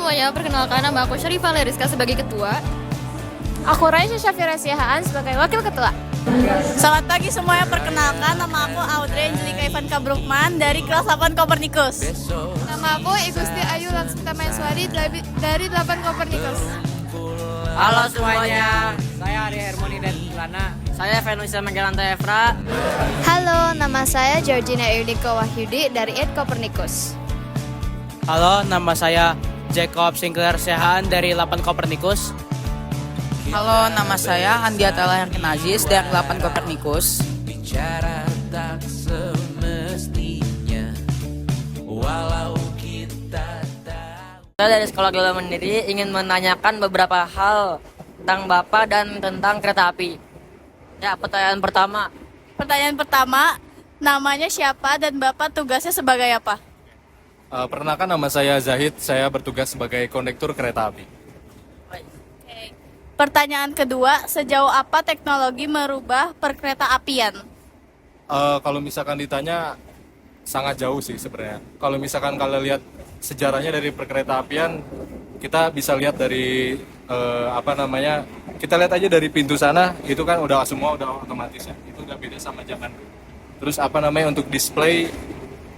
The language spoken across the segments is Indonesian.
semuanya, perkenalkan nama aku Syarifah Leriska sebagai ketua. Aku Raisya Syafira Siahaan sebagai wakil ketua. Selamat pagi semuanya, perkenalkan nama aku Audrey Angelika Ivanka Brukman dari kelas 8 Kopernikus. Nama aku Igusti Ayu Laksmita Maeswari dari 8 Kopernikus. Halo semuanya, saya Ari Hermoni dan Lana. Saya Venusia Menggelanta Evra. Halo, nama saya Georgina Irdiko Wahyudi dari 8 Kopernikus. Halo, nama saya Jacob Sinclair Sehaan dari 8 Kopernikus. Halo, nama saya Andiata Lahirkin Aziz dari 8 Kopernikus. Bicara tak semestinya, walau kita tahu. Saya dari Sekolah Geologi Mandiri ingin menanyakan beberapa hal tentang Bapak dan tentang kereta api. Ya, pertanyaan pertama, Namanya siapa dan Bapak tugasnya sebagai apa? Perkenalkan, nama saya Zahid, saya bertugas sebagai kondektur kereta api. Pertanyaan kedua, sejauh apa teknologi merubah perkereta apian? Kalau misalkan ditanya, sangat jauh sih sebenarnya. Kalau misalkan kalian lihat sejarahnya dari perkereta apian, kita bisa lihat dari kita lihat aja dari pintu sana, itu kan semua udah otomatis ya. Itu udah beda sama zaman dulu. Terus untuk display,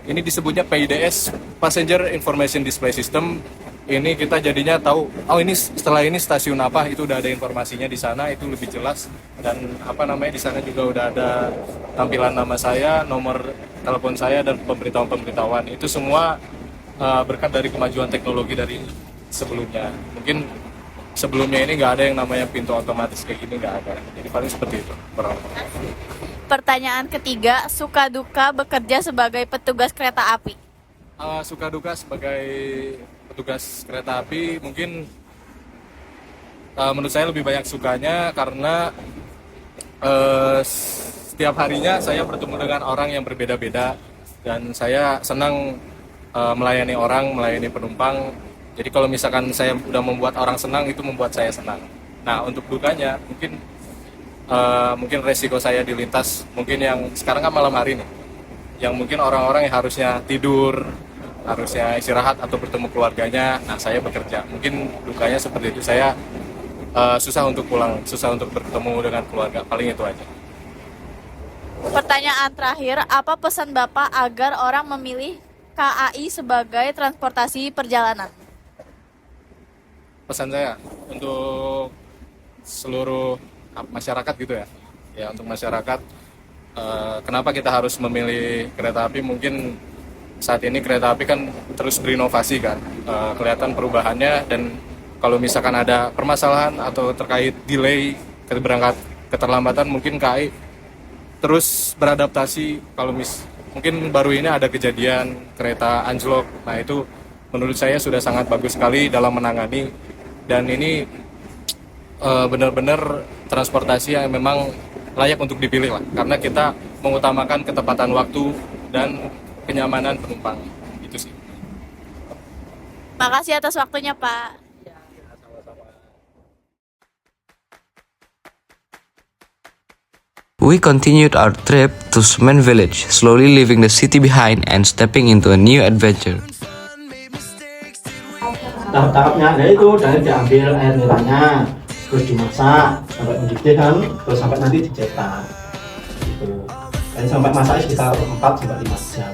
ini disebutnya PIDS, Passenger Information Display System. Ini kita jadinya tahu, ini setelah ini stasiun apa, itu udah ada informasinya di sana, itu lebih jelas. Dan di sana juga udah ada tampilan nama saya, nomor telepon saya, dan pemberitahuan. Itu semua berkat dari kemajuan teknologi dari sebelumnya. Mungkin sebelumnya ini nggak ada yang namanya pintu otomatis kayak gini, nggak ada. Jadi paling seperti itu. Pertanyaan ketiga, suka duka bekerja sebagai petugas kereta api? Suka duka sebagai petugas kereta api, mungkin menurut saya lebih banyak sukanya karena setiap harinya saya bertemu dengan orang yang berbeda-beda dan saya senang melayani orang, melayani penumpang. Jadi kalau misalkan saya udah membuat orang senang, itu membuat saya senang. Nah, untuk dukanya mungkin resiko saya di lintas, mungkin yang sekarang kan malam hari nih, yang mungkin orang-orang yang harusnya tidur, harusnya istirahat atau bertemu keluarganya, nah saya bekerja. Mungkin dukanya seperti itu, saya susah untuk pulang, susah untuk bertemu dengan keluarga, paling itu aja. Pertanyaan terakhir, apa pesan Bapak agar orang memilih KAI sebagai transportasi perjalanan? Pesan saya untuk seluruh masyarakat gitu ya untuk masyarakat, kenapa kita harus memilih kereta api? Mungkin saat ini kereta api kan terus berinovasi kan, kelihatan perubahannya, dan kalau misalkan ada permasalahan atau terkait delay keterlambatan, mungkin KAI terus beradaptasi. Kalau mungkin baru ini ada kejadian kereta anjlok, nah itu menurut saya sudah sangat bagus sekali dalam menangani, dan ini benar-benar transportasi yang memang layak untuk dipilih lah, karena kita mengutamakan ketepatan waktu dan kenyamanan penumpang, itu sih. Makasih atas waktunya, Pak. We continued our trip to Semen Village, slowly leaving the city behind and stepping into a new adventure. Tahap-tahapnya ada itu, dan diambil air niranya, terus dimasak sampai mendidih kan, terus sampai nanti dicetak gitu. Dan sampai masak sekitar 4-5 jam masak.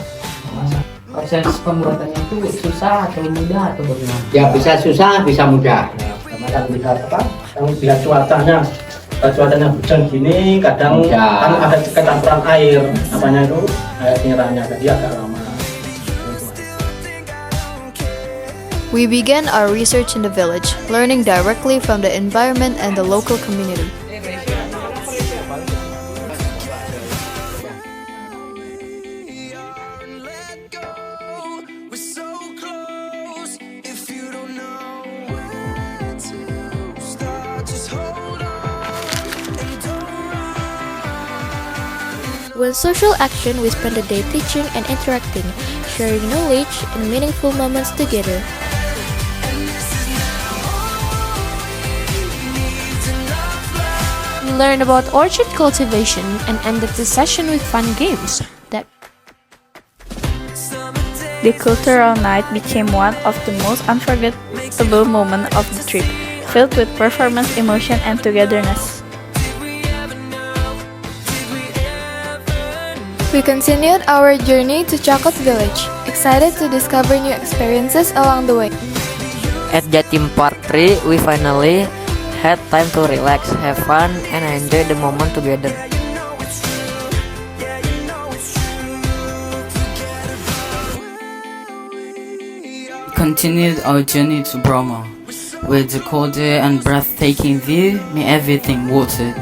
Proses pembuatannya itu susah atau mudah atau bagaimana? Ya bisa susah, bisa mudah. Karena kan lihat cuacanya hujan gini, kadang kan ada kecampuran air, air niranya, jadi agak lama. We began our research in the village, learning directly from the environment and the local community. When social action, we spend the day teaching and interacting, sharing knowledge and meaningful moments together. We learned about orchard cultivation and ended the session with fun games. The cultural night became one of the most unforgettable moments of the trip, filled with performance, emotion, and togetherness. We continued our journey to Chakot village, excited to discover new experiences along the way. At Jatim Park 3, we finally had time to relax, have fun, and enjoy the moment together. Continued our journey to Bromo, where the cold air and breathtaking view made everything worth it.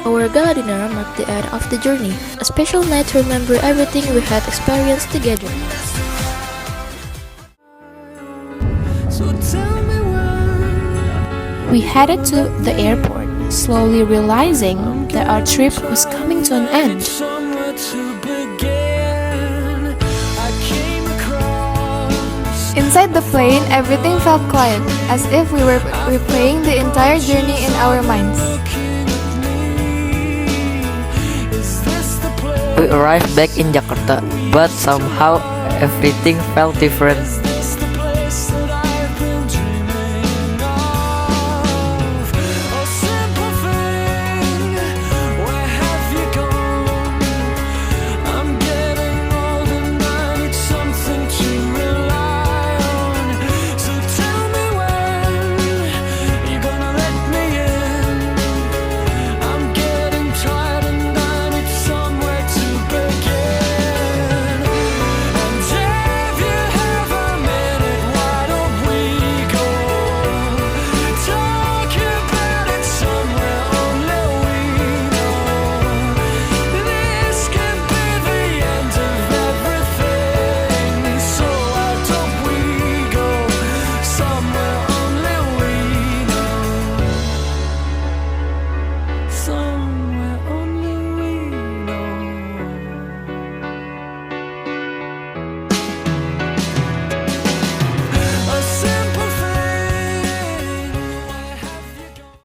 Our gala dinner marked the end of the journey, a special night to remember everything we had experienced together. We headed to the airport, slowly realizing that our trip was coming to an end. Inside the plane, everything felt quiet, as if we were replaying the entire journey in our minds. We arrived back in Jakarta, but somehow everything felt different.